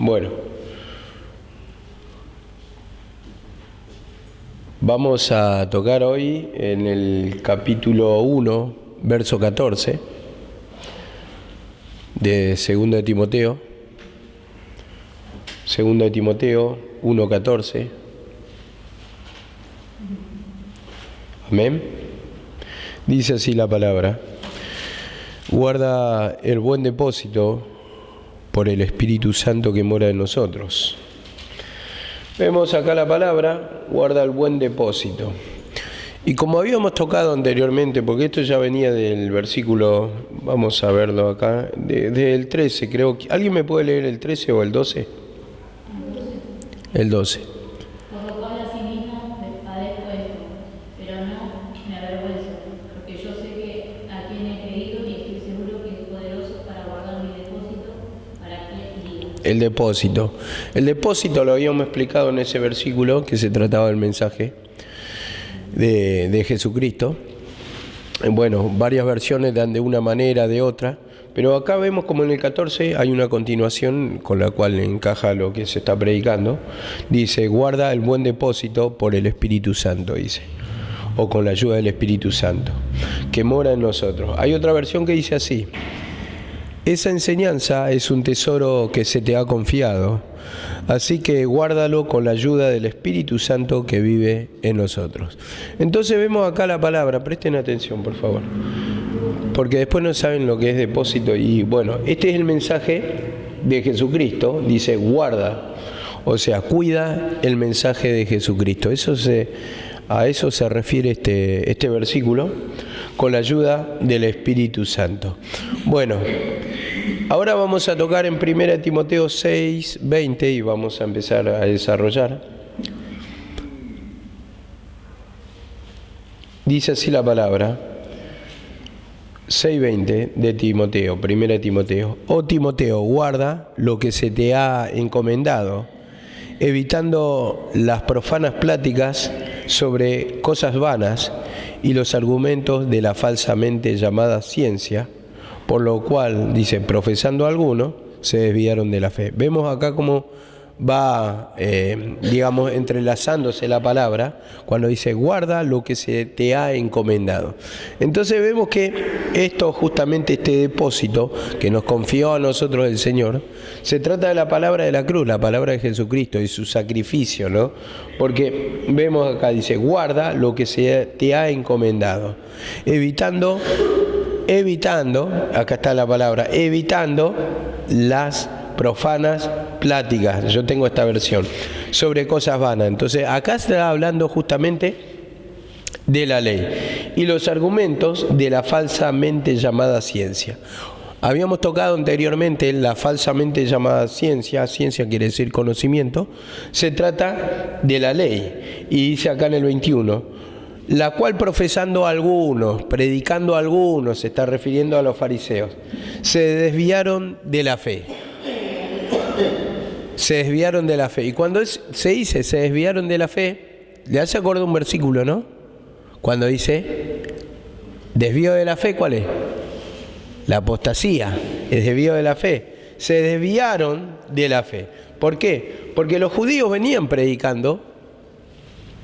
Bueno, vamos a tocar hoy en el capítulo 1, verso 14 de 2 de Timoteo. 2 de Timoteo 1:14. Amén. Dice así la palabra: guarda el buen depósito por el Espíritu Santo que mora en nosotros. Vemos acá la palabra, guarda el buen depósito. Y como habíamos tocado anteriormente, porque esto ya venía del versículo, vamos a verlo acá, del 13, creo. ¿Alguien me puede leer el 13 o el 12? El 12. Por lo cual asimismo padezco esto, pero no me avergüenzo, porque yo sé que a quien he creído y estoy seguro que es poderoso para guardar mi depósito para aquel día. El depósito. El depósito lo habíamos explicado en ese versículo, que se trataba del mensaje de Jesucristo. Bueno, varias versiones dan de una manera, de otra, pero acá vemos como en el 14 hay una continuación con la cual encaja lo que se está predicando. Dice, guarda el buen depósito por el Espíritu Santo, dice, o con la ayuda del Espíritu Santo, que mora en nosotros. Hay otra versión que dice así: esa enseñanza es un tesoro que se te ha confiado, así que guárdalo con la ayuda del Espíritu Santo que vive en nosotros. Entonces vemos acá la palabra, presten atención por favor, porque después no saben lo que es depósito. Y bueno, este es el mensaje de Jesucristo, dice guarda, o sea, cuida el mensaje de Jesucristo. A eso se refiere este versículo, con la ayuda del Espíritu Santo. Bueno, ahora vamos a tocar en 1 Timoteo 6:20 y vamos a empezar a desarrollar. Dice así la palabra, 6:20 de Timoteo, 1 Timoteo. Oh Timoteo, guarda lo que se te ha encomendado, evitando las profanas pláticas sobre cosas vanas y los argumentos de la falsamente llamada ciencia, por lo cual, dice, profesando algunos, se desviaron de la fe. Vemos acá cómo va, entrelazándose la palabra cuando dice, guarda lo que se te ha encomendado. Entonces vemos que esto, justamente este depósito que nos confió a nosotros el Señor, se trata de la palabra de la cruz, la palabra de Jesucristo y su sacrificio, ¿no? Porque vemos acá, dice, guarda lo que se te ha encomendado, evitando, acá está la palabra, evitando las profanas pláticas. Yo tengo esta versión, sobre cosas vanas. Entonces acá se está hablando justamente de la ley y los argumentos de la falsamente llamada ciencia. Habíamos tocado anteriormente la falsamente llamada ciencia quiere decir conocimiento, se trata de la ley, y dice acá en el 21, la cual profesando algunos, predicando algunos, se está refiriendo a los fariseos, se desviaron de la fe. Se desviaron de la fe. Y cuando se dice se desviaron de la fe, le hace acordar un versículo, ¿no? Cuando dice desvío de la fe, ¿cuál es? La apostasía, es desvío de la fe. Se desviaron de la fe. ¿Por qué? Porque los judíos venían predicando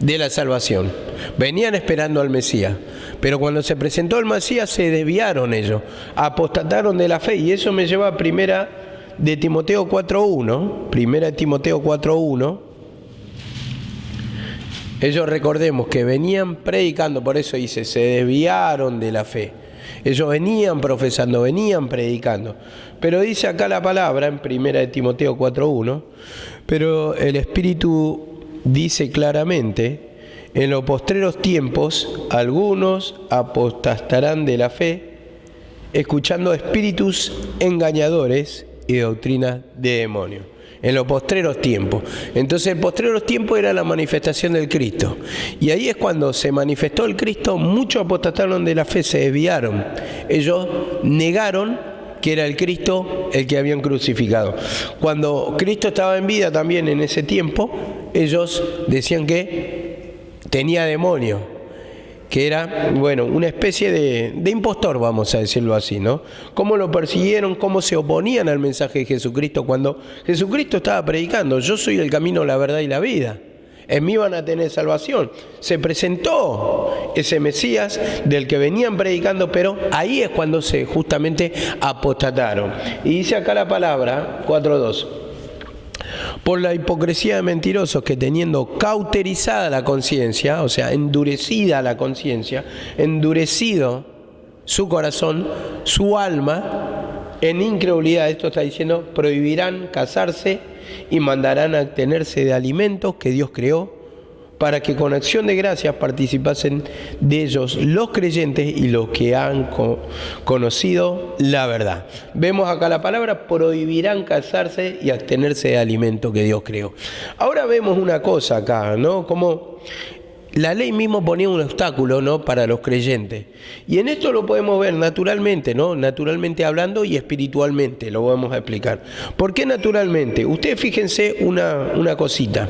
de la salvación, venían esperando al Mesías, pero cuando se presentó el Mesías se desviaron ellos, apostataron de la fe, y eso me lleva a primera de Timoteo 4:1, 1 Timoteo 4:1. Ellos, recordemos que venían predicando, por eso dice, se desviaron de la fe. Ellos venían profesando, venían predicando. Pero dice acá la palabra, en 1 Timoteo 4:1, pero el Espíritu dice claramente, en los postreros tiempos, algunos apostatarán de la fe, escuchando espíritus engañadores y doctrina de demonios. En los postreros tiempos. Entonces el postreros tiempos era la manifestación del Cristo. Y ahí es cuando se manifestó el Cristo, muchos apostataron de la fe, se desviaron. Ellos negaron que era el Cristo el que habían crucificado. Cuando Cristo estaba en vida también en ese tiempo, ellos decían que tenía demonios, que era, bueno, una especie de impostor, vamos a decirlo así, ¿no? Cómo lo persiguieron, cómo se oponían al mensaje de Jesucristo cuando Jesucristo estaba predicando: yo soy el camino, la verdad y la vida. En mí van a tener salvación. Se presentó ese Mesías del que venían predicando, pero ahí es cuando se justamente apostataron. Y dice acá la palabra 4:2: por la hipocresía de mentirosos que, teniendo cauterizada la conciencia, o sea, endurecida la conciencia, endurecido su corazón, su alma, en incredulidad, esto está diciendo, prohibirán casarse y mandarán a abstenerse de alimentos que Dios creó, para que con acción de gracias participasen de ellos los creyentes y los que han conocido la verdad. Vemos acá la palabra: prohibirán casarse y abstenerse de alimentos que Dios creó. Ahora vemos una cosa acá, ¿no? Como la ley mismo ponía un obstáculo, ¿no?, para los creyentes. Y en esto lo podemos ver naturalmente, ¿no? Naturalmente hablando y espiritualmente, lo vamos a explicar. ¿Por qué naturalmente? Ustedes fíjense una cosita.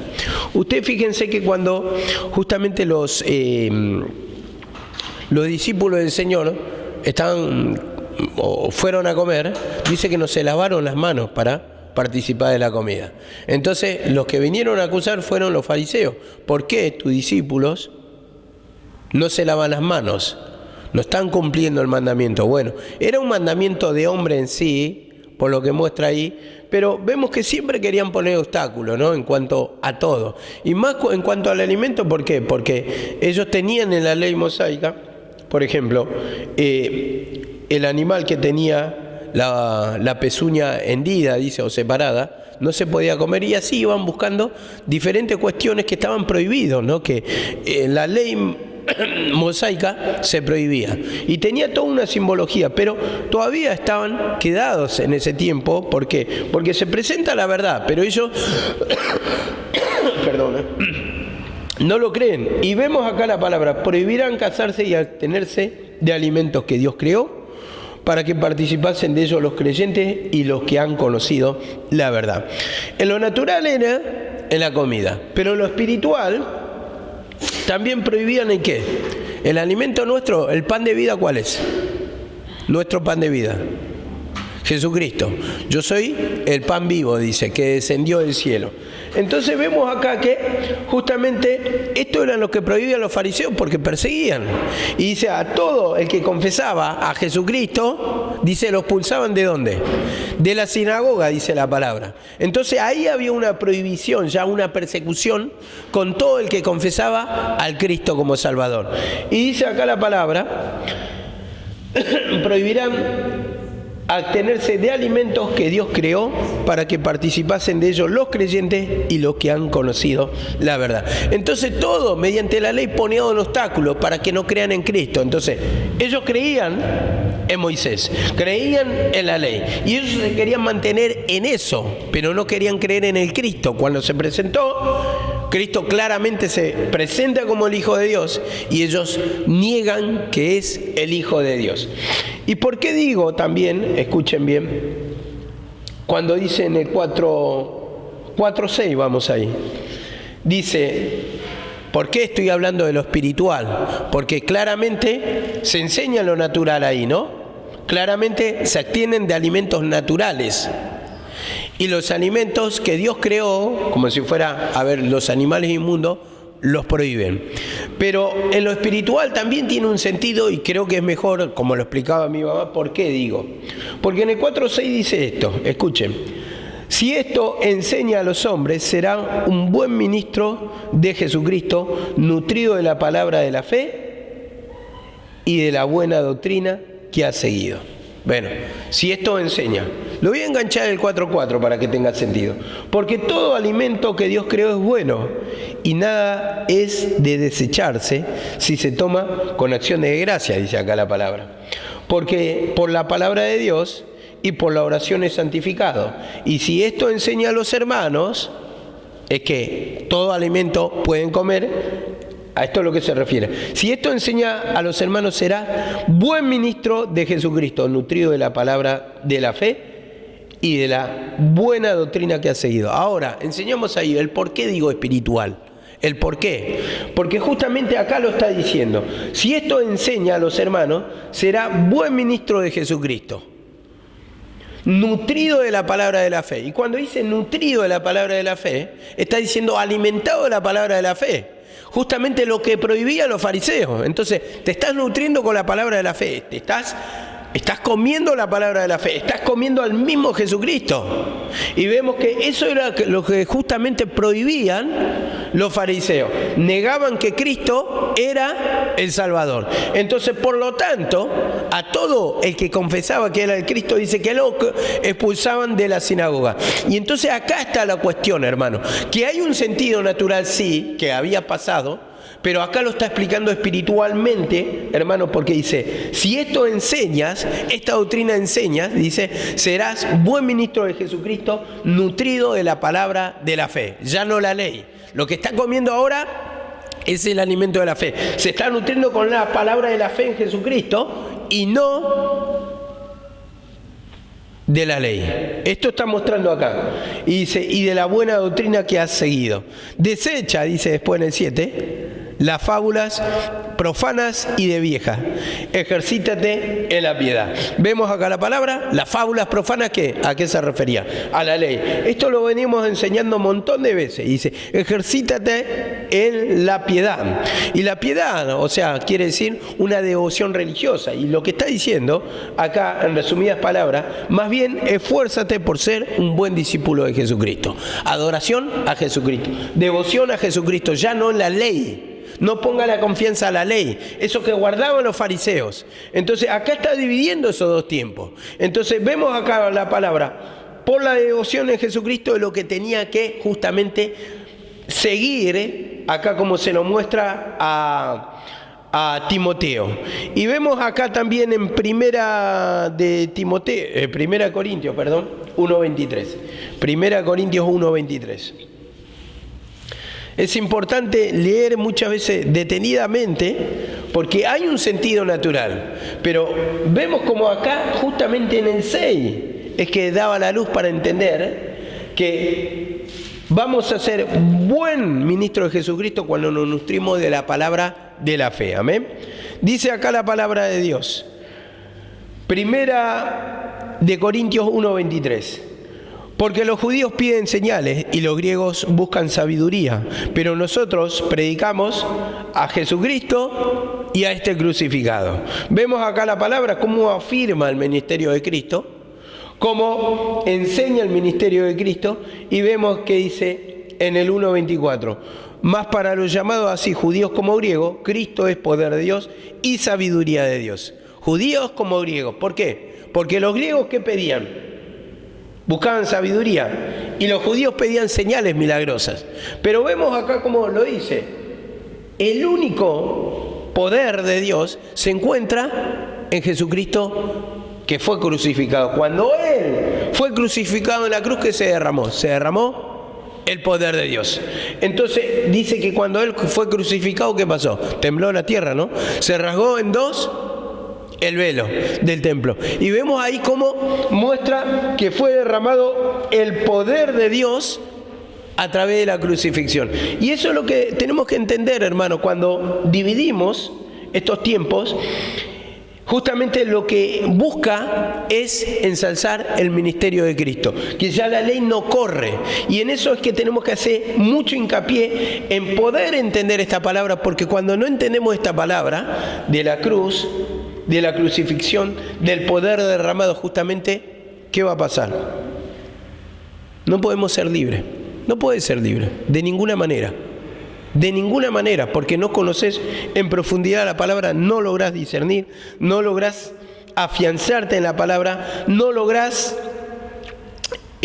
Ustedes fíjense que cuando justamente los discípulos del Señor fueron a comer, dice que no se lavaron las manos para participar de la comida. Entonces los que vinieron a acusar fueron los fariseos. ¿Por qué tus discípulos no se lavan las manos? No están cumpliendo el mandamiento. Bueno, era un mandamiento de hombre en sí, por lo que muestra ahí, pero vemos que siempre querían poner obstáculos, ¿no?, en cuanto a todo. Y más en cuanto al alimento. ¿Por qué? Porque ellos tenían en la ley mosaica, por ejemplo, el animal que tenía la pezuña hendida, dice, o separada, no se podía comer, y así iban buscando diferentes cuestiones que estaban prohibidos, ¿no?, que la ley mosaica se prohibía y tenía toda una simbología, pero todavía estaban quedados en ese tiempo. ¿Por qué? Porque se presenta la verdad, pero ellos no lo creen. Y vemos acá la palabra: prohibirán casarse y abstenerse de alimentos que Dios creó, para que participasen de ellos los creyentes y los que han conocido la verdad. En lo natural era en la comida, pero en lo espiritual también prohibían ¿en qué? El alimento nuestro, el pan de vida, ¿cuál es? Nuestro pan de vida, Jesucristo. Yo soy el pan vivo, dice, que descendió del cielo. Entonces vemos acá que justamente esto era lo que prohibían los fariseos, porque perseguían. Y dice, a todo el que confesaba a Jesucristo, dice, lo expulsaban ¿de dónde? De la sinagoga, dice la palabra. Entonces ahí había una prohibición, ya una persecución con todo el que confesaba al Cristo como Salvador. Y dice acá la palabra: prohibirán abstenerse de alimentos que Dios creó, para que participasen de ellos los creyentes y los que han conocido la verdad. Entonces todo mediante la ley ponía un obstáculo para que no crean en Cristo. Entonces ellos creían en Moisés, creían en la ley, y ellos se querían mantener en eso, pero no querían creer en el Cristo. Cuando se presentó, Cristo claramente se presenta como el Hijo de Dios, y ellos niegan que es el Hijo de Dios. ¿Y por qué digo también, escuchen bien, cuando dice en el 4:6, vamos ahí, dice, ¿por qué estoy hablando de lo espiritual? Porque claramente se enseña lo natural ahí, ¿no? Claramente se abstienen de alimentos naturales. Y los alimentos que Dios creó, como si fuera, los animales inmundos, los prohíben. Pero en lo espiritual también tiene un sentido, y creo que es mejor, como lo explicaba mi mamá. ¿Por qué digo? Porque en el 4:6 dice esto, escuchen: si esto enseña a los hombres, será un buen ministro de Jesucristo, nutrido de la palabra de la fe y de la buena doctrina que ha seguido. Bueno, si esto enseña, lo voy a enganchar en el 4:4 para que tenga sentido. Porque todo alimento que Dios creó es bueno, y nada es de desecharse si se toma con acción de gracia, dice acá la palabra. Porque por la palabra de Dios y por la oración es santificado. Y si esto enseña a los hermanos, es que todo alimento pueden comer. A esto es lo que se refiere. Si esto enseña a los hermanos, será buen ministro de Jesucristo, nutrido de la palabra de la fe y de la buena doctrina que ha seguido. Ahora, enseñamos ahí el por qué digo espiritual. ¿El por qué? Porque justamente acá lo está diciendo. Si esto enseña a los hermanos, será buen ministro de Jesucristo, nutrido de la palabra de la fe. Y cuando dice nutrido de la palabra de la fe, está diciendo alimentado de la palabra de la fe. Justamente lo que prohibían los fariseos. Entonces, te estás nutriendo con la palabra de la fe. Estás comiendo la palabra de la fe. Estás comiendo al mismo Jesucristo. Y vemos que eso era lo que justamente prohibían los fariseos. Negaban que Cristo era el Salvador. Entonces, por lo tanto, a todo el que confesaba que era el Cristo, dice que lo expulsaban de la sinagoga. Y entonces acá está la cuestión, hermano. Que hay un sentido natural, sí, que había pasado, pero acá lo está explicando espiritualmente, hermano, porque dice, si esto enseñas, esta doctrina enseñas, dice, serás buen ministro de Jesucristo, nutrido de la palabra de la fe, ya no la ley. Lo que está comiendo ahora es el alimento de la fe. Se está nutriendo con la palabra de la fe en Jesucristo y no de la ley. Esto está mostrando acá. Y dice, y de la buena doctrina que has seguido. Desecha, dice después en el 7, las fábulas profanas y de vieja. Ejercítate en la piedad. Vemos acá la palabra, las fábulas profanas, ¿qué? ¿A qué se refería? A la ley. Esto lo venimos enseñando un montón de veces. Dice, ejercítate en la piedad. Y la piedad, o sea, quiere decir una devoción religiosa. Y lo que está diciendo acá, en resumidas palabras, más bien esfuérzate por ser un buen discípulo de Jesucristo. Adoración a Jesucristo. Devoción a Jesucristo, ya no en la ley. No ponga la confianza a la ley, eso que guardaban los fariseos. Entonces acá está dividiendo esos dos tiempos. Entonces vemos acá la palabra, por la devoción en Jesucristo, de lo que tenía que justamente seguir, acá como se lo muestra a Timoteo. Y vemos acá también en primera Corintios 1:23. Primera Corintios 1:23. Es importante leer muchas veces detenidamente porque hay un sentido natural. Pero vemos como acá, justamente en el 6, es que daba la luz para entender que vamos a ser buen ministro de Jesucristo cuando nos nutrimos de la palabra de la fe. Amén. Dice acá la palabra de Dios. Primera de Corintios 1:23. Porque los judíos piden señales y los griegos buscan sabiduría, pero nosotros predicamos a Jesucristo y a este crucificado. Vemos acá la palabra, cómo afirma el ministerio de Cristo, cómo enseña el ministerio de Cristo, y vemos que dice en el 1:24, mas para los llamados así, judíos como griegos, Cristo es poder de Dios y sabiduría de Dios. Judíos como griegos, ¿por qué? Porque los griegos, ¿qué pedían? Buscaban sabiduría y los judíos pedían señales milagrosas. Pero vemos acá como lo dice, el único poder de Dios se encuentra en Jesucristo que fue crucificado. Cuando Él fue crucificado en la cruz, ¿qué se derramó? Se derramó el poder de Dios. Entonces dice que cuando Él fue crucificado, ¿qué pasó? Tembló la tierra, ¿no? Se rasgó en dos el velo del templo. Y vemos ahí cómo muestra que fue derramado el poder de Dios a través de la crucifixión. Y eso es lo que tenemos que entender, hermano, cuando dividimos estos tiempos. Justamente lo que busca es ensalzar el ministerio de Cristo, que ya la ley no corre. Y en eso es que tenemos que hacer mucho hincapié en poder entender esta palabra, porque cuando no entendemos esta palabra de la cruz, de la crucifixión, del poder derramado, justamente, ¿qué va a pasar? No podemos ser libres. No puedes ser libre, de ninguna manera. De ninguna manera, porque no conoces en profundidad la palabra, no lográs discernir, no lográs afianzarte en la palabra, no lográs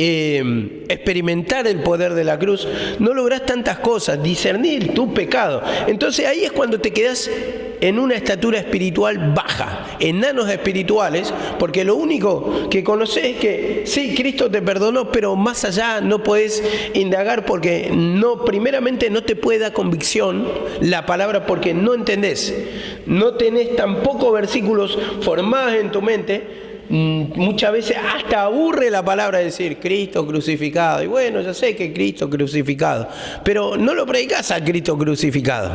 experimentar el poder de la cruz, no lográs tantas cosas, discernir tu pecado. Entonces ahí es cuando te quedás en una estatura espiritual baja, enanos espirituales, porque lo único que conoces es que sí, Cristo te perdonó, pero más allá no podés indagar porque no, primeramente no te puede dar convicción la palabra porque no entendés, no tenés tampoco versículos formados en tu mente muchas veces hasta aburre la palabra decir Cristo crucificado. Y bueno, ya sé que Cristo crucificado, pero no lo predicás a Cristo crucificado.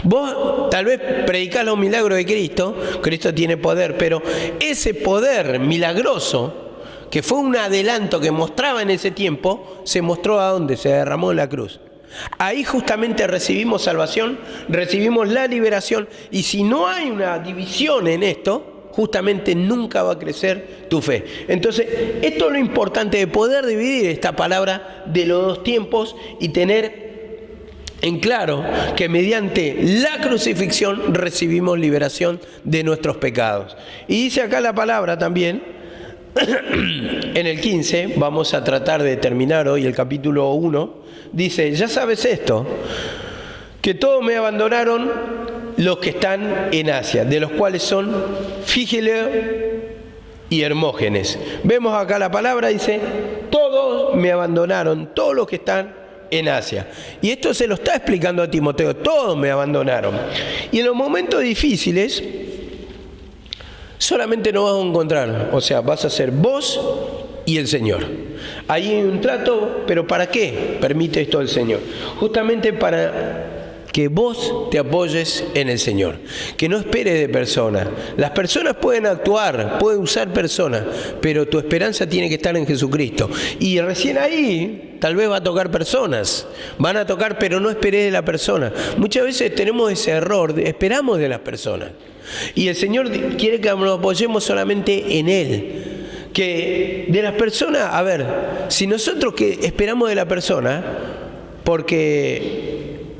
Vos tal vez predicás los milagros de Cristo, Cristo tiene poder, pero ese poder milagroso, que fue un adelanto que mostraba en ese tiempo, se mostró a dónde, se derramó en la cruz. Ahí justamente recibimos salvación, recibimos la liberación, y si no hay una división en esto, justamente nunca va a crecer tu fe. Entonces, esto es lo importante de poder dividir esta palabra de los dos tiempos y tener en claro que mediante la crucifixión recibimos liberación de nuestros pecados. Y dice acá la palabra también, en el 15, vamos a tratar de terminar hoy el capítulo 1, dice, ya sabes esto, que todos me abandonaron los que están en Asia, de los cuales son Fígelo y Hermógenes. Vemos acá la palabra, dice, todos me abandonaron, todos los que están en Asia. Y esto se lo está explicando a Timoteo, todos me abandonaron. Y en los momentos difíciles, solamente nos vas a encontrar, o sea, vas a ser vos y el Señor. Ahí hay un trato, pero ¿para qué permite esto el Señor? Justamente para que vos te apoyes en el Señor, que no esperes de personas. Las personas pueden actuar, pueden usar personas, pero tu esperanza tiene que estar en Jesucristo. Y recién ahí tal vez va a tocar personas, van a tocar, pero no esperes de la persona. Muchas veces tenemos ese error, esperamos de las personas. Y el Señor quiere que nos apoyemos solamente en Él. Que de las personas, a ver, si nosotros que esperamos de la persona, porque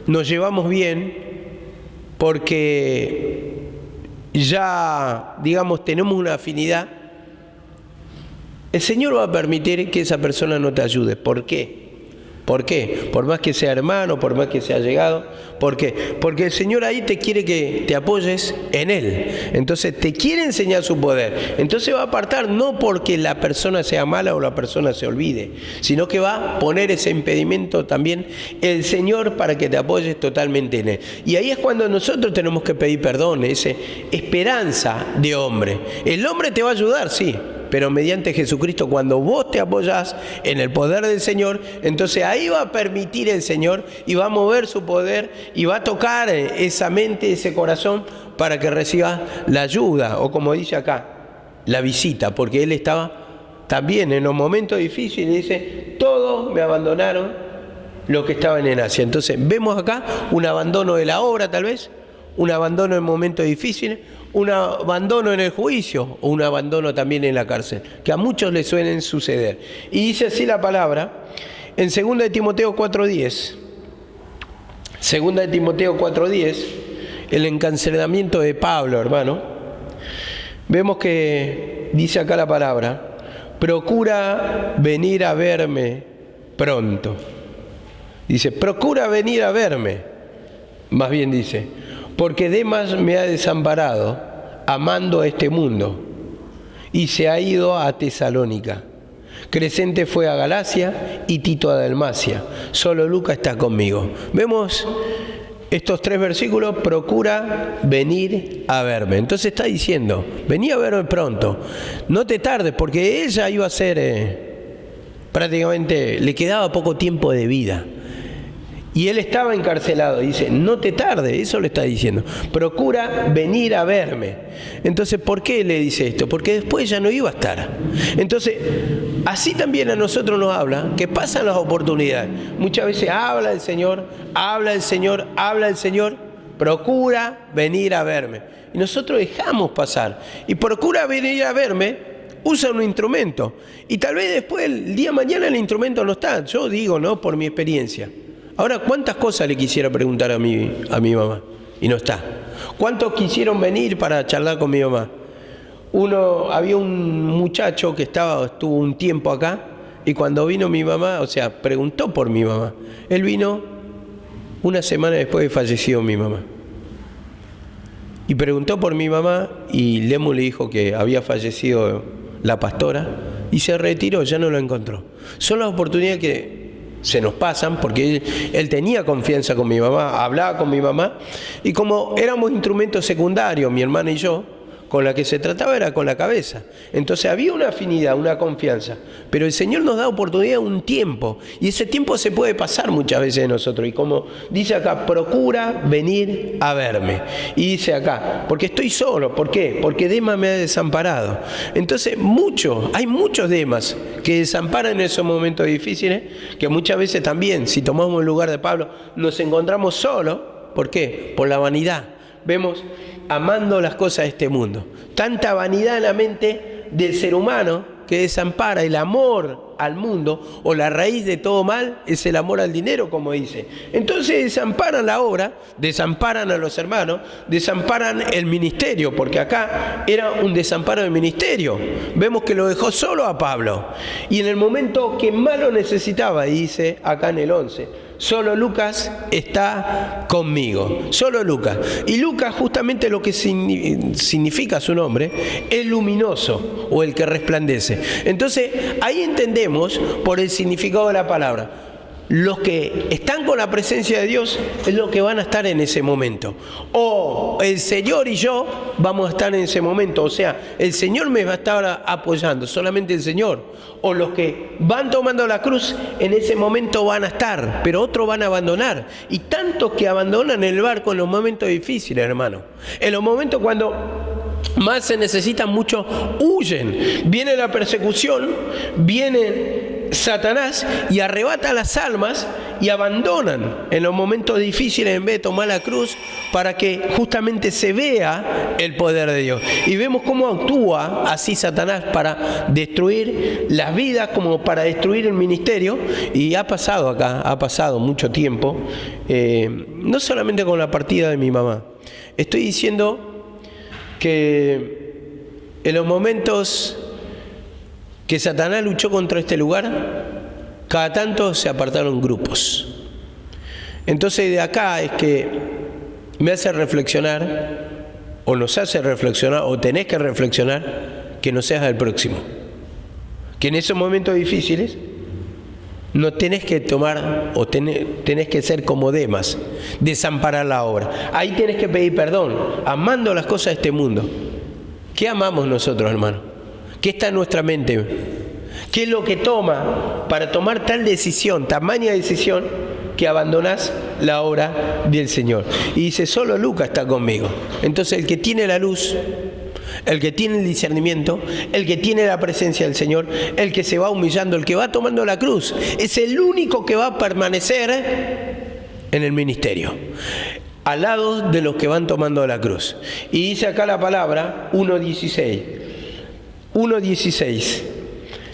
nos llevamos bien, porque ya, digamos, tenemos una afinidad, el Señor va a permitir que esa persona no te ayude. ¿Por qué? ¿Por qué? Por más que sea hermano, por más que sea llegado. ¿Por qué? Porque el Señor ahí te quiere que te apoyes en Él. Entonces te quiere enseñar su poder. Entonces va a apartar no porque la persona sea mala o la persona se olvide, sino que va a poner ese impedimento también el Señor para que te apoyes totalmente en Él. Y ahí es cuando nosotros tenemos que pedir perdón, esa esperanza de hombre. El hombre te va a ayudar, sí, pero mediante Jesucristo, cuando vos te apoyás en el poder del Señor, entonces ahí va a permitir el Señor y va a mover su poder y va a tocar esa mente, ese corazón, para que recibas la ayuda, o como dice acá, la visita, porque él estaba también en los momentos difíciles, dice, todos me abandonaron los que estaban en Asia. Entonces vemos acá un abandono de la obra tal vez, un abandono en momentos difíciles, un abandono en el juicio o un abandono también en la cárcel, que a muchos les suelen suceder. Y dice así la palabra en 2 de Timoteo 4:10. 2 de Timoteo 4:10, el encarcelamiento de Pablo, hermano. Vemos que dice acá la palabra, procura venir a verme pronto. Dice, procura venir a verme. Más bien dice, porque Demas me ha desamparado, amando a este mundo, y se ha ido a Tesalónica. Crescente fue a Galacia y Tito a Dalmacia. Solo Lucas está conmigo. Vemos estos 3 versículos, procura venir a verme. Entonces está diciendo, vení a verme pronto. No te tardes, porque ella iba a ser, prácticamente, le quedaba poco tiempo de vida. Y él estaba encarcelado. Dice, no te tardes, eso le está diciendo. Procura venir a verme. Entonces, ¿por qué le dice esto? Porque después ya no iba a estar. Entonces, así también a nosotros nos habla, que pasan las oportunidades. Muchas veces habla el Señor, habla el Señor, habla el Señor. Procura venir a verme. Y nosotros dejamos pasar. Y procura venir a verme, usa un instrumento. Y tal vez después, el día de mañana, el instrumento no está. Yo digo, ¿no? Por mi experiencia. Ahora, ¿cuántas cosas le quisiera preguntar a mi mamá? Y no está. ¿Cuántos quisieron venir para charlar con mi mamá? Había un muchacho que estuvo un tiempo acá, y cuando vino mi mamá, o sea, preguntó por mi mamá. Él vino una semana después de fallecido mi mamá. Y preguntó por mi mamá, y Lemu le dijo que había fallecido la pastora, y se retiró, ya no lo encontró. Son las oportunidades que se nos pasan, porque él tenía confianza con mi mamá, hablaba con mi mamá, y como éramos instrumentos secundarios, mi hermana y yo, con la que se trataba era con la cabeza. Entonces había una afinidad, una confianza. Pero el Señor nos da oportunidad, un tiempo. Y ese tiempo se puede pasar muchas veces de nosotros. Y como dice acá, procura venir a verme. Y dice acá, porque estoy solo. ¿Por qué? Porque Demas me ha desamparado. Entonces hay muchos Demas que desamparan en esos momentos difíciles, que muchas veces también, si tomamos el lugar de Pablo, nos encontramos solos. ¿Por qué? Por la vanidad. Vemos amando las cosas de este mundo. Tanta vanidad en la mente del ser humano que desampara. El amor al mundo, o la raíz de todo mal, es el amor al dinero, como dice. Entonces desamparan la obra, desamparan a los hermanos, desamparan el ministerio, porque acá era un desamparo del ministerio. Vemos que lo dejó solo a Pablo. Y en el momento que más lo necesitaba, y dice acá en el 11, solo Lucas está conmigo. Solo Lucas. Y Lucas, justamente lo que significa su nombre, es luminoso, o el que resplandece. Entonces, ahí entendemos por el significado de la palabra. Los que están con la presencia de Dios es lo que van a estar en ese momento. O el Señor y yo vamos a estar en ese momento. O sea, el Señor me va a estar apoyando, solamente el Señor. O los que van tomando la cruz en ese momento van a estar, pero otros van a abandonar. Y tantos que abandonan el barco en los momentos difíciles, hermano. En los momentos cuando más se necesitan, muchos huyen. Viene la persecución, viene Satanás y arrebata las almas y abandonan en los momentos difíciles en vez de tomar la cruz para que justamente se vea el poder de Dios. Y vemos cómo actúa así Satanás para destruir las vidas, como para destruir el ministerio. Y ha pasado acá, ha pasado mucho tiempo, no solamente con la partida de mi mamá. Estoy diciendo que en los momentos que Satanás luchó contra este lugar, cada tanto se apartaron grupos. Entonces de acá es que me hace reflexionar, o nos hace reflexionar, o tenés que reflexionar, que no seas el próximo. Que en esos momentos difíciles no tenés que tomar, o tenés que ser como Demas, desamparar la obra. Ahí tenés que pedir perdón, amando las cosas de este mundo. ¿Qué amamos nosotros, hermano? ¿Qué está en nuestra mente? ¿Qué es lo que toma para tomar tal decisión, tamaña decisión, que abandonás la obra del Señor? Y dice, solo Lucas está conmigo. Entonces el que tiene la luz, el que tiene el discernimiento, el que tiene la presencia del Señor, el que se va humillando, el que va tomando la cruz, es el único que va a permanecer en el ministerio, al lado de los que van tomando la cruz. Y dice acá la palabra 1.16,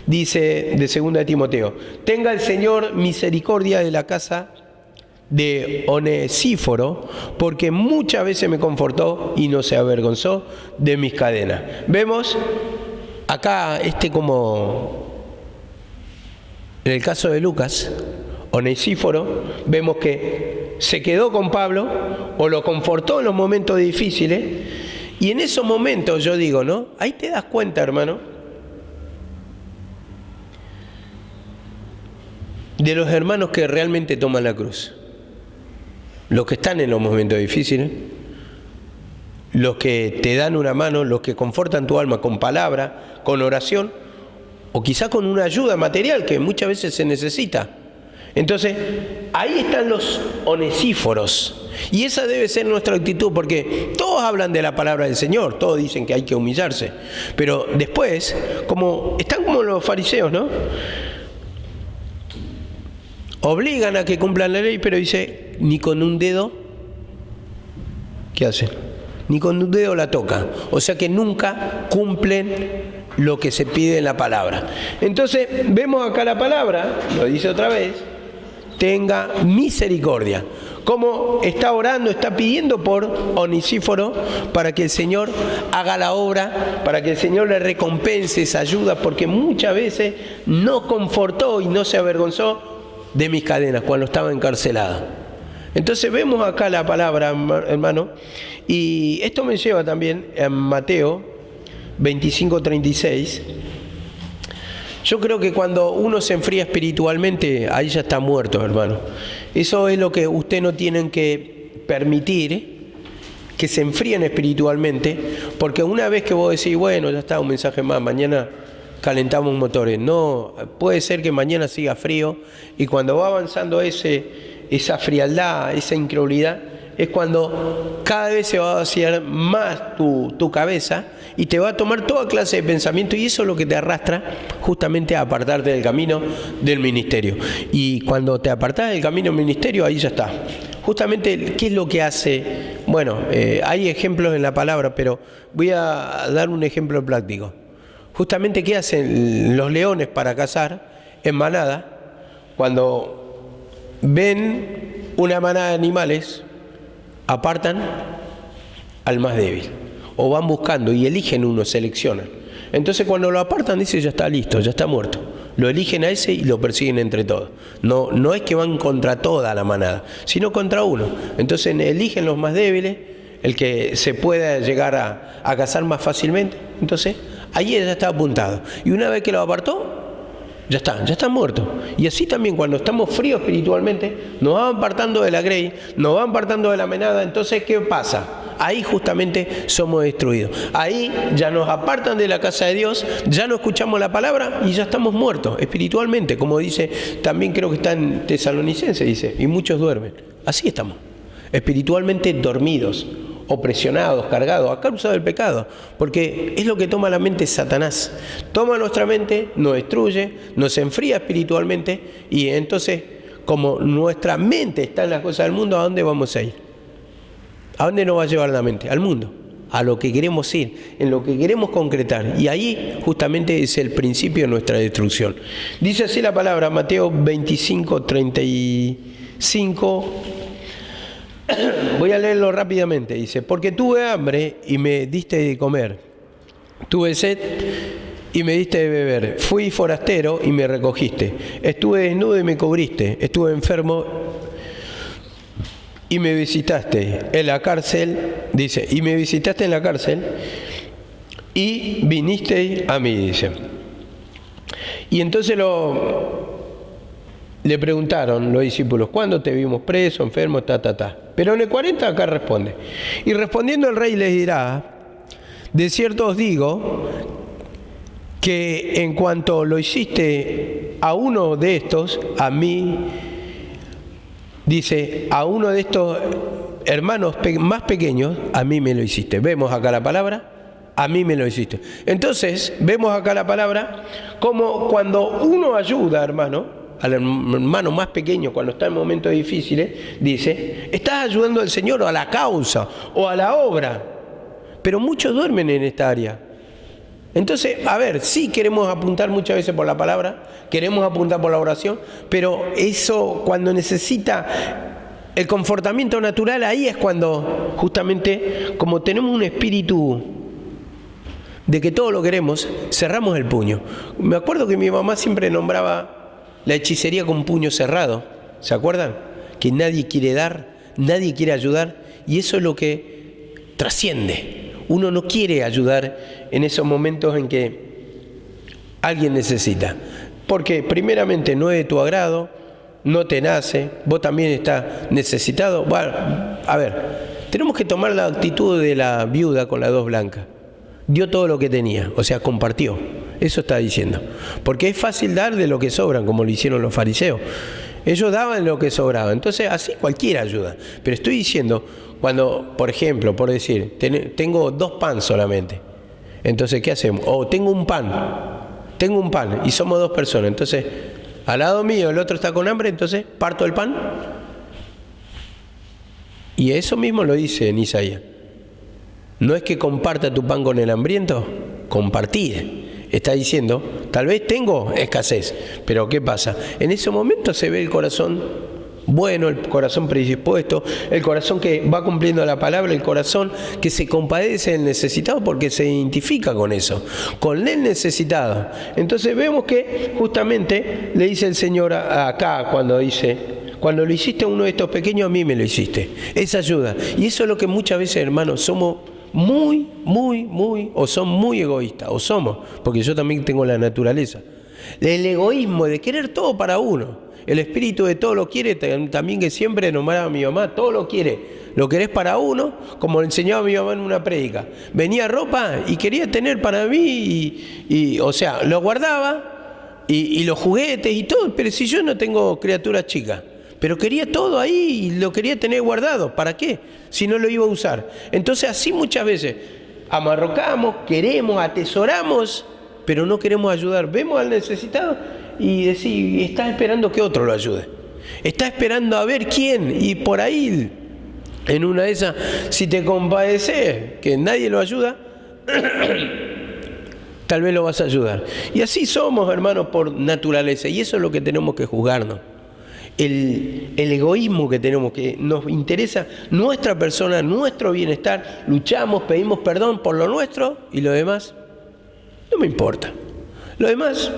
dice de 2 Timoteo, tenga el Señor misericordia de la casa de Onesíforo, porque muchas veces me confortó y no se avergonzó de mis cadenas. Vemos acá como en el caso de Lucas, Onesíforo, vemos que se quedó con Pablo o lo confortó en los momentos difíciles. Y en esos momentos yo digo, ¿no? Ahí te das cuenta, hermano, de los hermanos que realmente toman la cruz. Los que están en los momentos difíciles, los que te dan una mano, los que confortan tu alma con palabra, con oración, o quizá con una ayuda material que muchas veces se necesita. Entonces, ahí están los onesíforos. Y esa debe ser nuestra actitud, porque todos hablan de la palabra del Señor, todos dicen que hay que humillarse. Pero después, están como los fariseos, ¿no? Obligan a que cumplan la ley, pero dice, ni con un dedo, ¿qué hacen? Ni con un dedo la tocan. O sea que nunca cumplen lo que se pide en la palabra. Entonces, vemos acá la palabra, lo dice otra vez, tenga misericordia. Como está orando, está pidiendo por Onesíforo para que el Señor haga la obra, para que el Señor le recompense esa ayuda, porque muchas veces no confortó y no se avergonzó de mis cadenas cuando estaba encarcelado. Entonces vemos acá la palabra, hermano, y esto me lleva también a Mateo 25:36. Yo creo que cuando uno se enfría espiritualmente, ahí ya está muerto, hermano. Eso es lo que usted no tiene que permitir, que se enfríen espiritualmente, porque una vez que vos decís, bueno, ya está, un mensaje más, mañana calentamos motores, no, puede ser que mañana siga frío, y cuando va avanzando esa frialdad, esa incredulidad, es cuando cada vez se va a vaciar más tu cabeza y te va a tomar toda clase de pensamiento, y eso es lo que te arrastra justamente a apartarte del camino del ministerio. Y cuando te apartás del camino del ministerio, ahí ya está. Justamente, ¿qué es lo que hace? Bueno, hay ejemplos en la palabra, pero voy a dar un ejemplo práctico. Justamente, ¿qué hacen los leones para cazar en manada? Cuando ven una manada de animales, apartan al más débil, o van buscando y eligen uno, seleccionan. Entonces cuando lo apartan, dice, ya está listo, ya está muerto. Lo eligen a ese y lo persiguen entre todos. No es que van contra toda la manada, sino contra uno. Entonces eligen los más débiles, el que se pueda llegar a cazar más fácilmente. Entonces ahí ya está apuntado. Y una vez que lo apartó, ya está muerto. Y así también cuando estamos fríos espiritualmente, nos van apartando de la grey, nos van apartando de la manada. Entonces, ¿qué pasa? Ahí justamente somos destruidos. Ahí ya nos apartan de la casa de Dios, ya no escuchamos la palabra y ya estamos muertos espiritualmente. Como dice, también creo que está en Tesalonicenses, dice, y muchos duermen. Así estamos, espiritualmente dormidos, opresionados, cargados, a causa del pecado, porque es lo que toma la mente Satanás. Toma nuestra mente, nos destruye, nos enfría espiritualmente, y entonces, como nuestra mente está en las cosas del mundo, ¿a dónde vamos a ir? ¿A dónde nos va a llevar la mente? Al mundo, a lo que queremos ir, en lo que queremos concretar, y ahí justamente es el principio de nuestra destrucción. Dice así la palabra, Mateo 25, 35. Voy a leerlo rápidamente. Dice, porque tuve hambre y me diste de comer, tuve sed y me diste de beber, fui forastero y me recogiste, estuve desnudo y me cubriste, estuve enfermo y me visitaste en la cárcel, dice, y me visitaste en la cárcel y viniste a mí, dice. Y entonces le preguntaron los discípulos, ¿cuándo te vimos preso, enfermo, Pero en el 40 acá responde, y respondiendo el rey les dirá, de cierto os digo, que en cuanto lo hiciste a uno de estos, a mí, dice, a uno de estos hermanos más pequeños, a mí me lo hiciste. Vemos acá la palabra, a mí me lo hiciste. Entonces, vemos acá la palabra, como cuando uno ayuda, hermano, al hermano más pequeño cuando está en momentos difíciles, dice, estás ayudando al Señor o a la causa o a la obra, pero muchos duermen en esta área. Entonces, a ver, sí queremos apuntar muchas veces por la palabra, queremos apuntar por la oración, pero eso cuando necesita el confortamiento natural, ahí es cuando justamente, como tenemos un espíritu de que todo lo queremos, cerramos el puño. Me acuerdo que mi mamá siempre nombraba la hechicería con puño cerrado, ¿se acuerdan? Que nadie quiere dar, nadie quiere ayudar, y eso es lo que trasciende. Uno no quiere ayudar en esos momentos en que alguien necesita, porque primeramente no es de tu agrado, no te nace, vos también estás necesitado. Bueno, a ver, tenemos que tomar la actitud de la viuda con las dos blancas. Dio todo lo que tenía, o sea, compartió. Eso está diciendo. Porque es fácil dar de lo que sobran, como lo hicieron los fariseos. Ellos daban lo que sobraba. Entonces, así cualquiera ayuda. Pero estoy diciendo, cuando, por ejemplo, por decir, tengo 2 panes solamente. Entonces, ¿qué hacemos? O tengo un pan y somos 2 personas. Entonces, al lado mío el otro está con hambre, entonces parto el pan. Y eso mismo lo dice en Isaías. No es que comparta tu pan con el hambriento, compartid. Está diciendo, tal vez tengo escasez, pero ¿qué pasa? En ese momento se ve el corazón bueno, el corazón predispuesto, el corazón que va cumpliendo la palabra, el corazón que se compadece del necesitado porque se identifica con eso, con el necesitado. Entonces vemos que justamente le dice el Señor acá cuando dice, cuando lo hiciste a uno de estos pequeños, a mí me lo hiciste. Esa ayuda. Y eso es lo que muchas veces, hermanos, somos o son muy egoístas, o somos, porque yo también tengo la naturaleza. El egoísmo de querer todo para uno. El espíritu de todo lo quiere, también que siempre nombraba a mi mamá, todo lo quiere. Lo querés para uno, como le enseñaba mi mamá en una prédica. Venía ropa y quería tener para mí, o sea, lo guardaba y los juguetes y todo, pero si yo no tengo criaturas chicas. Pero quería todo ahí y lo quería tener guardado. ¿Para qué? Si no lo iba a usar. Entonces así muchas veces amarrocamos, queremos, atesoramos, pero no queremos ayudar. Vemos al necesitado y decimos, está esperando que otro lo ayude. Está esperando a ver quién. Y por ahí, en una de esas, si te compadeces, que nadie lo ayuda, tal vez lo vas a ayudar. Y así somos, hermanos, por naturaleza. Y eso es lo que tenemos que juzgarnos. El egoísmo que tenemos, que nos interesa nuestra persona, nuestro bienestar, luchamos, pedimos perdón por lo nuestro y lo demás no me importa. Lo demás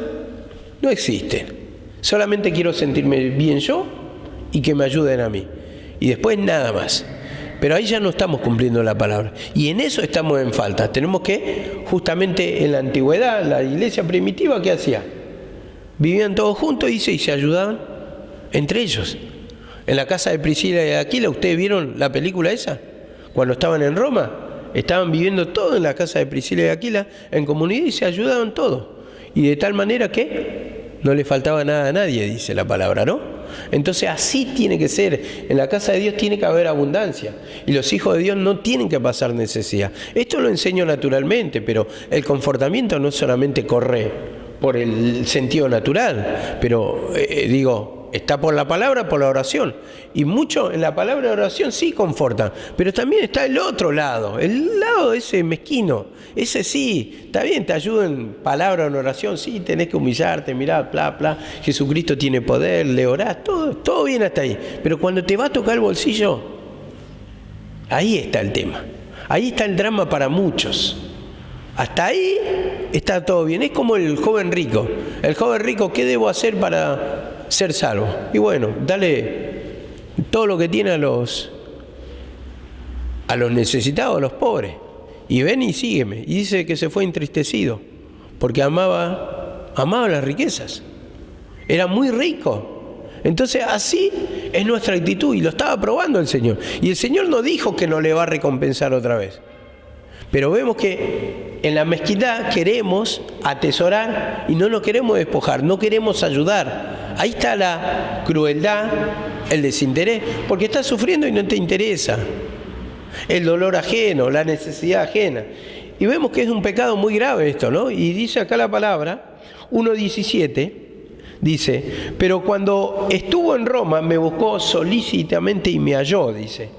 no existe. Solamente quiero sentirme bien yo y que me ayuden a mí. Y después nada más. Pero ahí ya no estamos cumpliendo la palabra. Y en eso estamos en falta. Tenemos que, justamente en la antigüedad, la iglesia primitiva, ¿qué hacía? Vivían todos juntos y se ayudaban entre ellos. En la casa de Priscila y de Aquila, ¿ustedes vieron la película esa? Cuando estaban en Roma, estaban viviendo todos en la casa de Priscila y de Aquila, en comunidad, y se ayudaban todos. Y de tal manera que no le faltaba nada a nadie, dice la palabra, ¿no? Entonces así tiene que ser. En la casa de Dios tiene que haber abundancia. Y los hijos de Dios no tienen que pasar necesidad. Esto lo enseño naturalmente, pero el confortamiento no solamente corre por el sentido natural, pero está por la palabra, por la oración. Y mucho en la palabra de oración sí confortan, pero también está el otro lado, el lado ese mezquino. Ese sí, está bien, te ayuda en palabra, en oración, sí, tenés que humillarte, mirá, Jesucristo tiene poder, le orás, todo bien hasta ahí. Pero cuando te va a tocar el bolsillo, ahí está el tema. Ahí está el drama para muchos. Hasta ahí está todo bien. Es como el joven rico. El joven rico, ¿qué debo hacer para ser salvo? Y bueno, dale todo lo que tiene a los necesitados, a los pobres. Y ven y sígueme. Y dice que se fue entristecido porque amaba las riquezas. Era muy rico. Entonces así es nuestra actitud y lo estaba probando el Señor. Y el Señor no dijo que no le va a recompensar otra vez. Pero vemos que en la mezquindad queremos atesorar y no nos queremos despojar, no queremos ayudar. Ahí está la crueldad, el desinterés, porque estás sufriendo y no te interesa. El dolor ajeno, la necesidad ajena. Y vemos que es un pecado muy grave esto, ¿no? Y dice acá la palabra, 1:17, dice, pero cuando estuvo en Roma me buscó solícitamente y me halló, dice.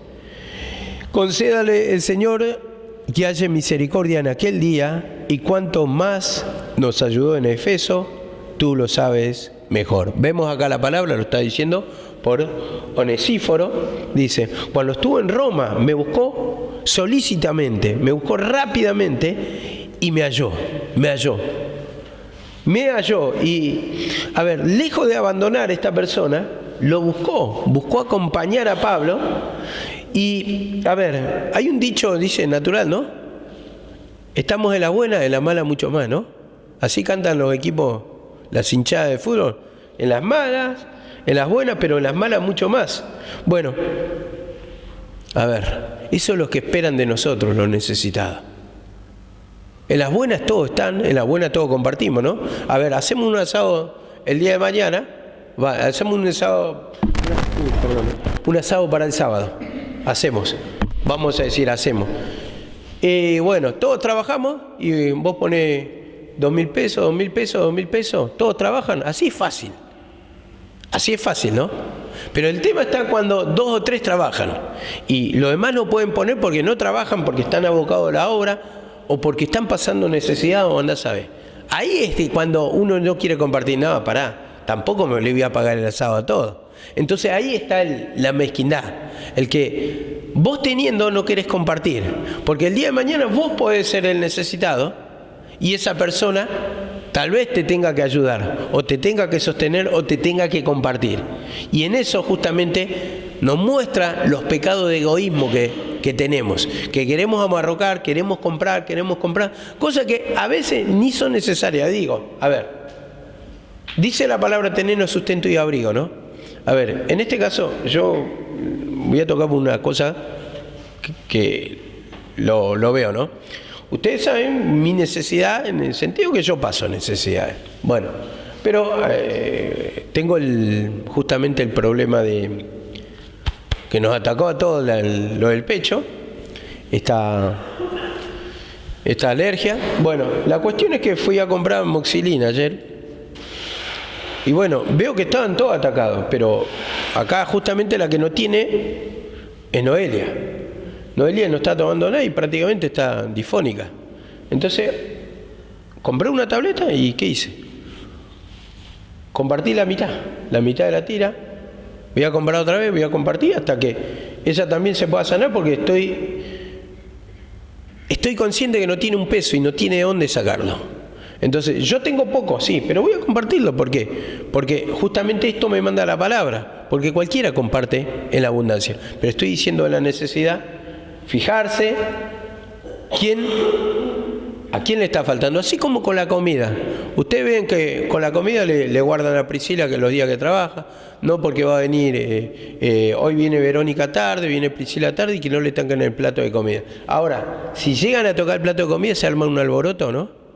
Concédale el Señor que haya misericordia en aquel día, y cuanto más nos ayudó en Efeso, tú lo sabes mejor. Vemos acá la palabra, lo está diciendo por Onesíforo, dice, cuando estuvo en Roma me buscó solícitamente, me buscó rápidamente y me halló. Y, a ver, lejos de abandonar a esta persona, lo buscó acompañar a Pablo. Y, a ver, hay un dicho, dice, natural, ¿no? Estamos en la buena, en la mala mucho más, ¿no? Así cantan los equipos, las hinchadas de fútbol. En las malas, en las buenas, pero en las malas mucho más. Bueno, a ver, eso es lo que esperan de nosotros, los necesitados. En las buenas todos están, en las buenas todos compartimos, ¿no? A ver, hacemos un asado el día de mañana, hacemos un asado para el sábado. Vamos a decir, hacemos. Bueno, todos trabajamos y vos ponés 2.000 pesos, 2.000 pesos, 2.000 pesos, todos trabajan, así es fácil, ¿no? Pero el tema está cuando 2 o 3 trabajan y los demás no pueden poner porque no trabajan, porque están abocados a la obra o porque están pasando necesidad o andás a ver. Ahí es cuando uno no quiere compartir nada, tampoco me le voy a pagar el asado a todos. Entonces ahí está la mezquindad, el que vos teniendo no querés compartir, porque el día de mañana vos podés ser el necesitado y esa persona tal vez te tenga que ayudar, o te tenga que sostener, o te tenga que compartir. Y en eso justamente nos muestra los pecados de egoísmo que tenemos, que queremos amarrocar, queremos comprar, cosas que a veces ni son necesarias. Digo, a ver, Dice la palabra tenernos sustento y abrigo, ¿no? A ver, en este caso yo voy a tocar una cosa que lo veo, ¿no? Ustedes saben mi necesidad en el sentido que yo paso necesidades. Bueno, pero tengo justamente el problema de que nos atacó a todos lo del pecho, esta alergia. Bueno, la cuestión es que fui a comprar amoxicilina ayer y bueno, veo que estaban todos atacados, pero acá justamente la que no tiene es Noelia. Noelia no está tomando nada y prácticamente está difónica. Entonces, compré una tableta y ¿qué hice? Compartí la mitad de la tira. Voy a comprar otra vez, voy a compartir hasta que ella también se pueda sanar, porque estoy consciente que no tiene un peso y no tiene de dónde sacarlo. Entonces, yo tengo poco, sí, pero voy a compartirlo. ¿Por qué? Porque justamente esto me manda la palabra, porque cualquiera comparte en la abundancia. Pero estoy diciendo de la necesidad, fijarse a quién le está faltando, así como con la comida. Ustedes ven que con la comida le guardan a Priscila que los días que trabaja, no porque va a venir, hoy viene Verónica tarde, viene Priscila tarde y que no le toquen el plato de comida. Ahora, si llegan a tocar el plato de comida se arma un alboroto, ¿no?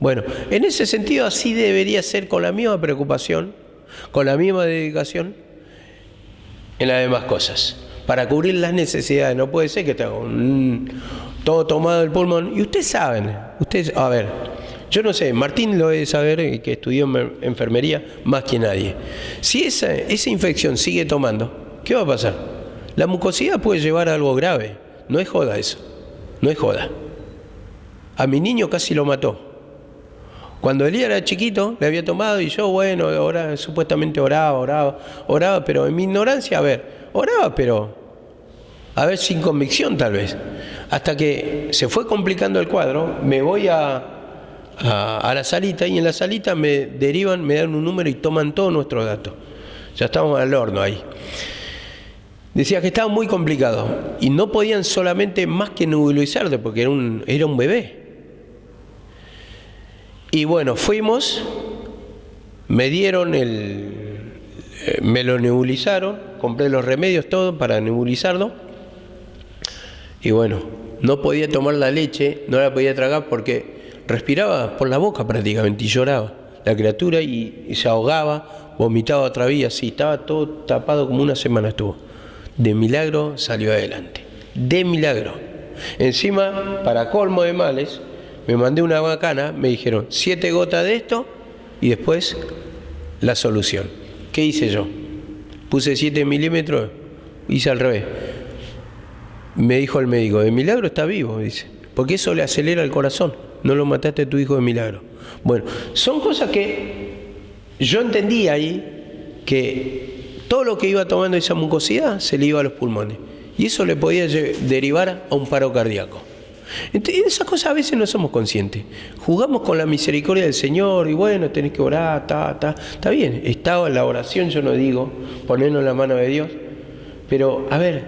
Bueno, en ese sentido así debería ser, con la misma preocupación, con la misma dedicación en las demás cosas, para cubrir las necesidades. No puede ser que tenga todo tomado el pulmón. Y ustedes saben, a ver, yo no sé, Martín lo debe saber, que estudió enfermería más que nadie. Si esa infección sigue tomando, ¿qué va a pasar? La mucosidad puede llevar a algo grave. No es joda eso, no es joda. A mi niño casi lo mató. Cuando Elías era chiquito, le había tomado y yo, bueno, ahora supuestamente oraba, pero en mi ignorancia, oraba, pero sin convicción tal vez. Hasta que se fue complicando el cuadro, me voy a la salita y en la salita me derivan, me dan un número y toman todos nuestros datos. Ya estamos al horno ahí. Decía que estaba muy complicado y no podían solamente más que nebulizarte porque era un bebé. Y bueno, fuimos, me lo nebulizaron, compré los remedios todo para nebulizarlo. Y bueno, no podía tomar la leche, no la podía tragar porque respiraba por la boca prácticamente y lloraba la criatura y se ahogaba, vomitaba otra vez, así, estaba todo tapado, como una semana estuvo. De milagro salió adelante, de milagro. Encima, para colmo de males, me mandé una macana, me dijeron 7 gotas de esto y después la solución. ¿Qué hice yo? Puse 7 milímetros, hice al revés. Me dijo el médico, de milagro está vivo, dice, porque eso le acelera el corazón, no lo mataste a tu hijo de milagro. Bueno, son cosas que yo entendí ahí, que todo lo que iba tomando esa mucosidad se le iba a los pulmones y eso le podía derivar a un paro cardíaco. Entonces, esas cosas a veces no somos conscientes. Jugamos con la misericordia del Señor y bueno, tenés que orar, está bien, estaba en la oración, yo no digo ponernos en la mano de Dios, pero a ver,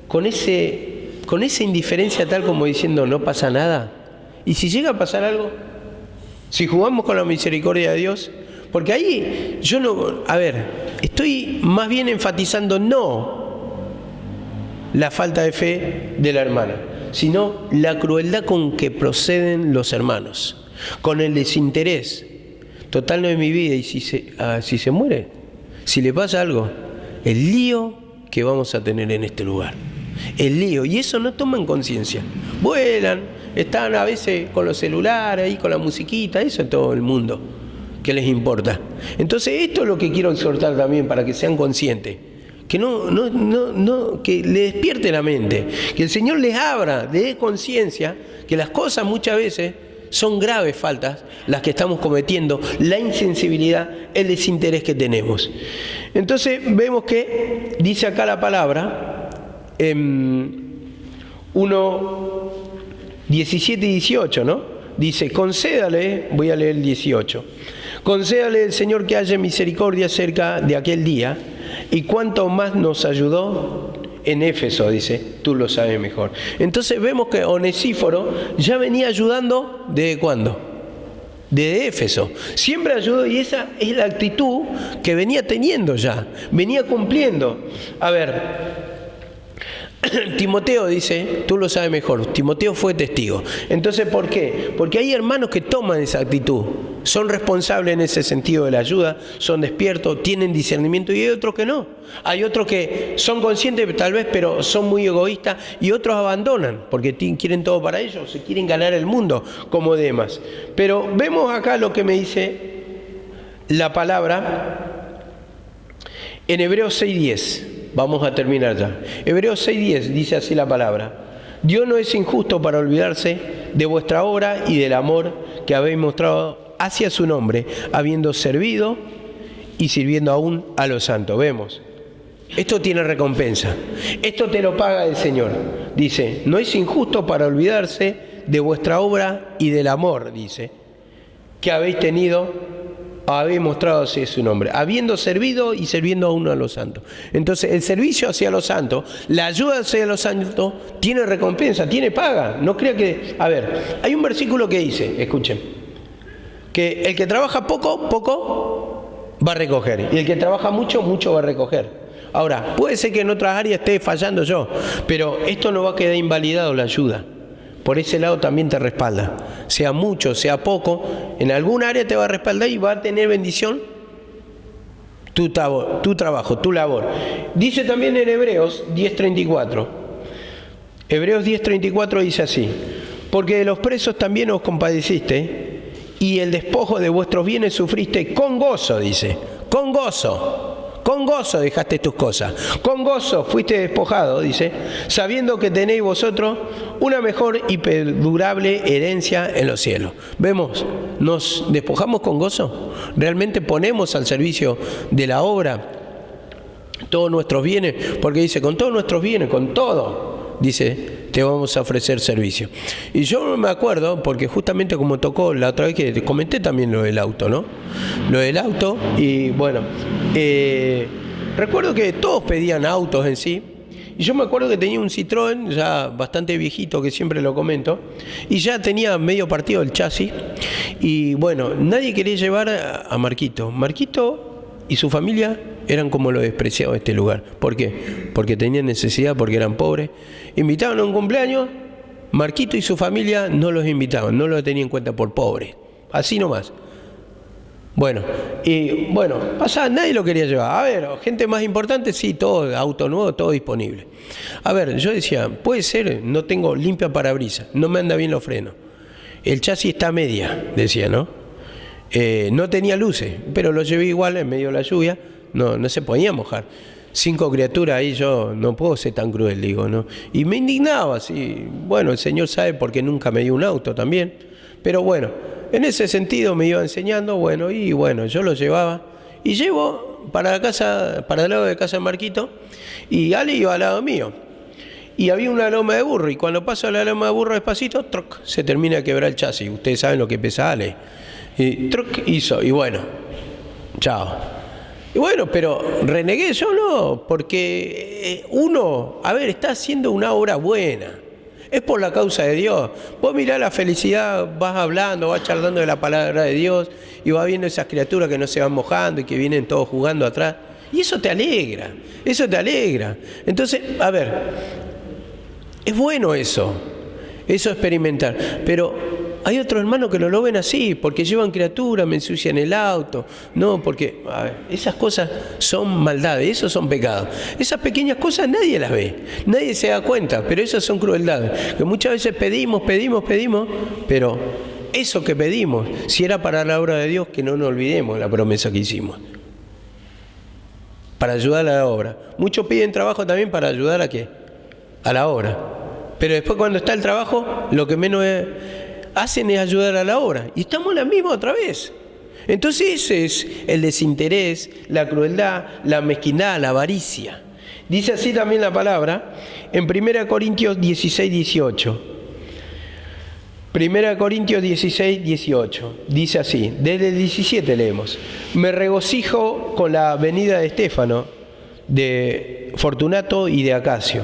con esa indiferencia tal como diciendo no pasa nada. Y si llega a pasar algo, si jugamos con la misericordia de Dios, porque ahí yo no, estoy más bien enfatizando no la falta de fe de la hermana, sino la crueldad con que proceden los hermanos, con el desinterés. Total, no es mi vida, y si se muere, si le pasa algo, el lío que vamos a tener en este lugar, el lío, y eso no toman conciencia, vuelan, están a veces con los celulares ahí, con la musiquita, eso es todo el mundo que les importa. Entonces esto es lo que quiero exhortar también, para que sean conscientes, que que le despierte la mente, que el Señor les abra, les dé conciencia que las cosas muchas veces son graves faltas las que estamos cometiendo, la insensibilidad, el desinterés que tenemos. Entonces vemos que dice acá la palabra 1:17 y 18, ¿no? Dice, concédale, voy a leer el 18, concédale el Señor que haya misericordia cerca de aquel día. Y cuánto más nos ayudó en Éfeso, dice, tú lo sabes mejor. Entonces vemos que Onesíforo ya venía ayudando, ¿desde cuándo? de Éfeso. Siempre ayudó y esa es la actitud que venía teniendo ya, venía cumpliendo. A ver, Timoteo dice, tú lo sabes mejor, Timoteo fue testigo. Entonces, ¿por qué? Porque hay hermanos que toman esa actitud, son responsables en ese sentido de la ayuda, son despiertos, tienen discernimiento, y hay otros que no. Hay otros que son conscientes tal vez, pero son muy egoístas, y otros abandonan porque quieren todo para ellos, se quieren ganar el mundo como Demas. Pero vemos acá lo que me dice la palabra en Hebreos 6:10. Vamos a terminar ya. Hebreos 6:10 dice así la palabra: Dios no es injusto para olvidarse de vuestra obra y del amor que habéis mostrado hacia su nombre, habiendo servido y sirviendo aún a los santos. Vemos, esto tiene recompensa, esto te lo paga el Señor. Dice, no es injusto para olvidarse de vuestra obra y del amor, dice, que habéis tenido, habéis mostrado hacia su nombre, habiendo servido y sirviendo a uno a los santos. Entonces, el servicio hacia los santos, la ayuda hacia los santos, tiene recompensa, tiene paga. No crea que... A ver, hay un versículo que dice, escuchen, que el que trabaja poco, poco va a recoger, y el que trabaja mucho, mucho va a recoger. Ahora, puede ser que en otras áreas esté fallando yo, pero esto no va a quedar invalidado la ayuda. Por ese lado también te respalda. Sea mucho, sea poco, en algún área te va a respaldar y va a tener bendición tu trabajo, tu labor. Dice también en Hebreos 10:34. Hebreos 10:34 dice así: porque de los presos también os compadeciste, y el despojo de vuestros bienes sufriste con gozo, dice, con gozo. Con gozo dejaste tus cosas, con gozo fuiste despojado, dice, sabiendo que tenéis vosotros una mejor y perdurable herencia en los cielos. Vemos, nos despojamos con gozo, realmente ponemos al servicio de la obra todos nuestros bienes, porque dice, con todos nuestros bienes, con todo, dice, te vamos a ofrecer servicio. Y yo me acuerdo, porque justamente como tocó la otra vez que te comenté también lo del auto, ¿no? Lo del auto, y bueno, recuerdo que todos pedían autos en sí, y yo me acuerdo que tenía un Citroën, ya bastante viejito, que siempre lo comento, y ya tenía medio partido el chasis, y bueno, nadie quería llevar a Marquito. Marquito y su familia eran como lo despreciados de este lugar. ¿Por qué? Porque tenían necesidad, porque eran pobres. Invitaban a un cumpleaños, Marquito y su familia no los invitaban, no los tenían en cuenta por pobres. Así nomás. Bueno, y bueno, pasaba, nadie lo quería llevar. A ver, gente más importante, sí, todo, auto nuevo, todo disponible. A ver, yo decía, puede ser, no tengo limpia parabrisas, no me anda bien los frenos. El chasis está a media, decía, ¿no? No tenía luces, pero lo llevé igual en medio de la lluvia. No se podía mojar. 5 criaturas ahí, yo no puedo ser tan cruel, digo, ¿no? Y me indignaba, así. Bueno, el Señor sabe porque nunca me dio un auto también. Pero bueno, en ese sentido me iba enseñando, bueno, y bueno, yo lo llevaba. Y llevo para la casa, para el lado de casa de Marquito, y Ale iba al lado mío. Y había una loma de burro, y cuando paso a la loma de burro despacito, ¡truc!, se termina de quebrar el chasis. Ustedes saben lo que pesa Ale. Y ¡truc!, hizo, y bueno, chao. Y bueno, pero renegué yo no, porque uno, a ver, está haciendo una obra buena, es por la causa de Dios. Vos mirá la felicidad, vas hablando, vas charlando de la palabra de Dios y vas viendo esas criaturas que no se van mojando y que vienen todos jugando atrás. Y eso te alegra, eso te alegra. Entonces, a ver, es bueno eso experimentar, pero... hay otros hermanos que no lo ven así, porque llevan criaturas, me ensucian el auto. No, porque a ver, esas cosas son maldades, esos son pecados. Esas pequeñas cosas nadie las ve, nadie se da cuenta, pero esas son crueldades. Que muchas veces pedimos, pero eso que pedimos, si era para la obra de Dios, que no nos olvidemos la promesa que hicimos. Para ayudar a la obra. Muchos piden trabajo también para ayudar a ¿qué? A la obra. Pero después cuando está el trabajo, lo que menos hacen es ayudar a la obra. Y estamos en la misma otra vez. Entonces ese es el desinterés, la crueldad, la mezquindad, la avaricia. Dice así también la palabra en 1 Corintios 16, 18. 1 Corintios 16, 18. Dice así, desde el 17 leemos. Me regocijo con la venida de Estéfano, de Fortunato y de Acacio.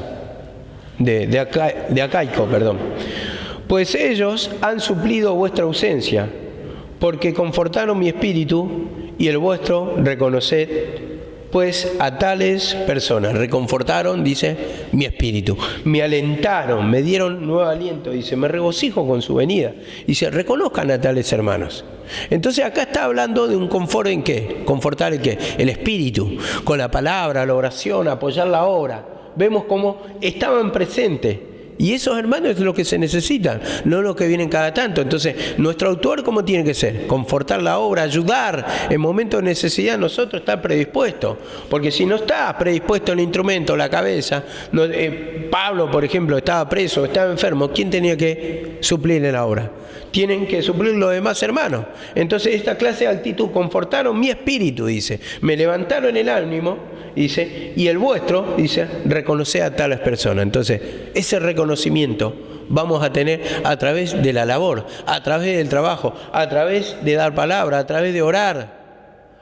De Acaico, perdón. Pues ellos han suplido vuestra ausencia, porque confortaron mi espíritu y el vuestro reconoced pues a tales personas. Reconfortaron, dice, mi espíritu. Me alentaron, me dieron nuevo aliento, dice, me regocijo con su venida. Dice, reconozcan a tales hermanos. Entonces acá está hablando de un confort en qué, confortar el qué, el espíritu, con la palabra, la oración, apoyar la obra. Vemos cómo estaban presentes. Y esos hermanos es lo que se necesitan, no los que vienen cada tanto. Entonces, nuestro autor, ¿cómo tiene que ser? Confortar la obra, ayudar en momentos de necesidad, nosotros estar predispuestos. Porque si no está predispuesto el instrumento, la cabeza, Pablo, por ejemplo, estaba preso, estaba enfermo, ¿quién tenía que suplir en la obra? Tienen que suplir los demás hermanos. Entonces, esta clase de actitud confortaron mi espíritu, dice, me levantaron el ánimo, dice, y el vuestro, dice, reconoce a tales personas. Entonces, ese reconocimiento vamos a tener a través de la labor, a través del trabajo, a través de dar palabra, a través de orar,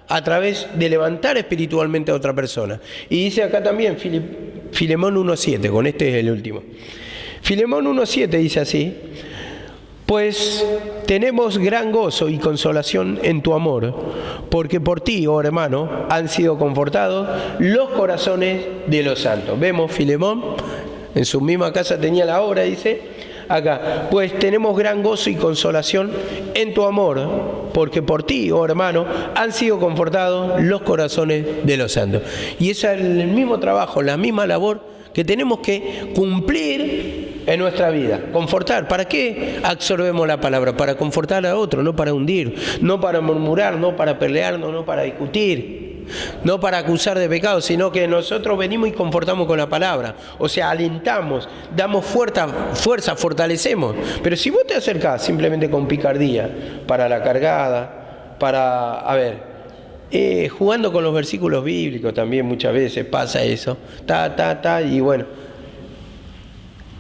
a través de levantar espiritualmente a otra persona. Y dice acá también Filemón 1.7, con este es el último. Filemón 1.7 dice así, pues tenemos gran gozo y consolación en tu amor, porque por ti, oh hermano, han sido confortados los corazones de los santos. Vemos, Filemón, en su misma casa tenía la obra, dice, acá, pues tenemos gran gozo y consolación en tu amor, porque por ti, oh hermano, han sido confortados los corazones de los santos. Y ese es el mismo trabajo, la misma labor que tenemos que cumplir en nuestra vida, confortar. ¿Para qué absorbemos la palabra? Para confortar a otro, no para hundir, no para murmurar, no para pelearnos, no para discutir, no para acusar de pecado, sino que nosotros venimos y confortamos con la palabra. O sea, alentamos, damos fuerza, fortalecemos. Pero si vos te acercás simplemente con picardía, para la cargada, jugando con los versículos bíblicos también muchas veces pasa eso, y bueno,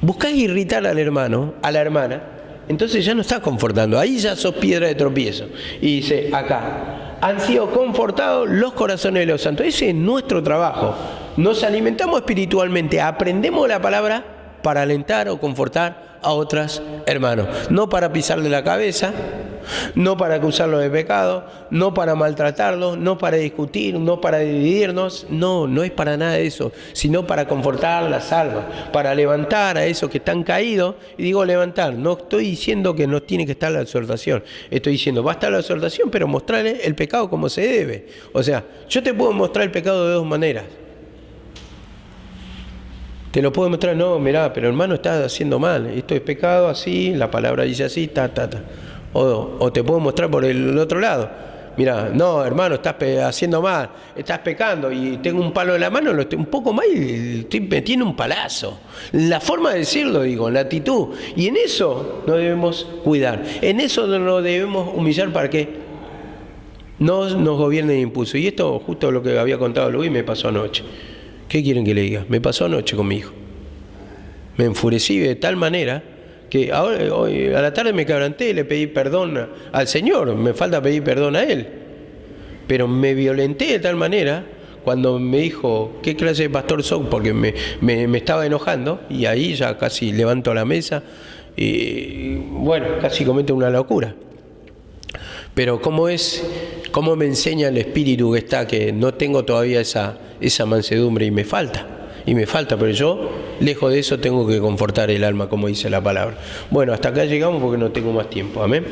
buscás irritar al hermano, a la hermana, entonces ya no estás confortando, ahí ya sos piedra de tropiezo. Y dice acá, han sido confortados los corazones de los santos. Ese es nuestro trabajo. Nos alimentamos espiritualmente, aprendemos la palabra para alentar o confortar a otros hermanos, no para pisarle la cabeza, no para acusarlos de pecado, no para maltratarlos, no para discutir, no para dividirnos, no es para nada de eso, sino para confortar las almas, para levantar a esos que están caídos. Y digo levantar, no estoy diciendo que no tiene que estar la exhortación, estoy diciendo va a estar la exhortación, pero mostrarle el pecado como se debe. O sea, yo te puedo mostrar el pecado de dos maneras. Te lo puedo mostrar, no, mirá, pero hermano, estás haciendo mal, esto es pecado así, la palabra dice así, O te puedo mostrar por el otro lado. Mirá, no, hermano, estás haciendo mal, estás pecando y tengo un palo en la mano, un poco más y me tiene un palazo. La forma de decirlo, digo, la actitud. Y en eso nos debemos cuidar. En eso nos debemos humillar para que no nos gobierne el impulso. Y esto, justo lo que había contado Luis, me pasó anoche. ¿Qué quieren que le diga? Me pasó anoche con mi hijo. Me enfurecí de tal manera que ahora, hoy a la tarde me quebranté, le pedí perdón al Señor, me falta pedir perdón a Él. Pero me violenté de tal manera cuando me dijo, ¿qué clase de pastor sos? Porque me estaba enojando y ahí ya casi levanto la mesa y bueno, casi cometo una locura. Pero cómo me enseña el espíritu que está, que no tengo todavía esa mansedumbre y me falta, pero yo, lejos de eso, tengo que confortar el alma, como dice la palabra. Bueno, hasta acá llegamos porque no tengo más tiempo. Amén.